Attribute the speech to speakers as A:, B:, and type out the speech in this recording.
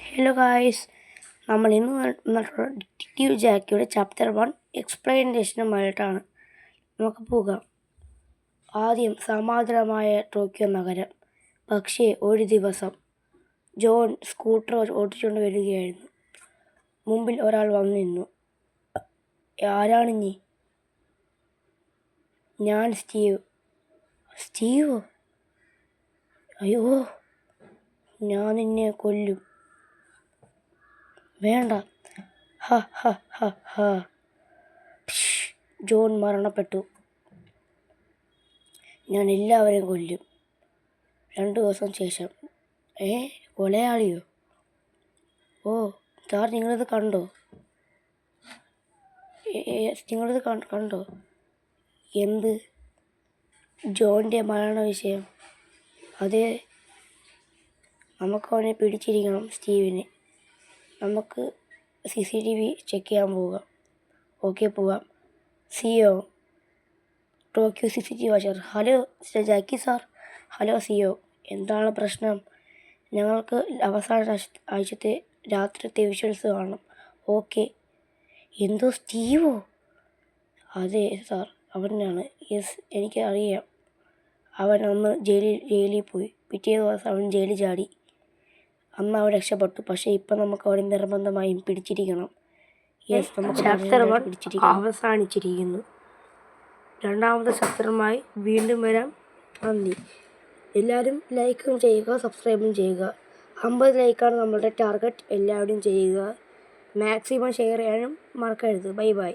A: Hello guys, നമ്മൾ ഇന്ന് വന്നിട്ടുള്ള ഡിറ്റക്റ്റീവ് ജാക്കിയുടെ ചാപ്റ്റർ 1 എക്സ്പ്ലനേഷനുമായിട്ടാണ്. നമുക്ക് പോകാം. ആദ്യം സമാന്തരമായ ടോക്കിയോ നഗരം. പക്ഷേ ഒരു ദിവസം ജോൺ സ്കൂട്ടർ ഓടിച്ചുകൊണ്ട് വരികയായിരുന്നു. മുമ്പിൽ ഒരാൾ വന്നു നിന്നു. ആരാണിഞ്ഞി? ഞാൻ സ്റ്റീവ്. സ്റ്റീവോ? അയ്യോ, ഞാൻ നിന്നെ കൊല്ലും. വേണ്ട. ഹ ഹ ഹ ഹ. ജോൺ മരണപ്പെട്ടു. ഞാൻ എല്ലാവരെയും കൊല്ലും 2 ദിവസം ശേഷം. കൊലയാളിയോ? ഓ സാർ, നിങ്ങളിത് കണ്ടോ? നിങ്ങളിത് കണ്ടോ? എന്ത്? ജോണിൻ്റെ മരണ വിഷയം? അതെ, നമുക്ക് അവനെ പിടിച്ചിരിക്കണം, സ്റ്റീവിനെ. നമുക്ക് CCTV ചെക്ക് ചെയ്യാൻ പോകാം. ഓക്കെ, പോകാം. CO, Tokyo CCTV watcher. Hello mister Jackie sir. Hello CO, എന്താണ് പ്രശ്നം? ഞങ്ങൾക്ക് അവസാന ആഴ്ചത്തെ രാത്രിത്തെ വിഷ്വൽസ് കാണണം. ഓക്കെ. എന്തോ സ്റ്റീവോ? അതെ സാർ, അവനാണ്. യെസ്, എനിക്ക് അറിയാം. അവൻ അന്ന് ജയിലിൽ പോയി. പിറ്റേ ദിവസം അവൻ ജയിലിൽ ചാടി. അന്ന് അവൻ രക്ഷപ്പെട്ടു. പക്ഷേ ഇപ്പം നമുക്ക് അവനെ നിർബന്ധമായും പിടിച്ചിരിക്കണം. യെസ്, നമുക്ക് ചാപ്റ്റർ 1 അവസാനിച്ചിരിക്കുന്നു. 2ാമത്തെ ചാപ്റ്ററുമായി വീണ്ടും വരാം. നന്ദി. എല്ലാവരും ലൈക്കും ചെയ്യുക, സബ്സ്ക്രൈബും ചെയ്യുക. 50 ലൈക്കാണ് നമ്മളുടെ ടാർഗറ്റ്. എല്ലാവരും ചെയ്യുക. മാക്സിമം ഷെയർ ചെയ്യാനും മറക്കരുത്. Bye bye.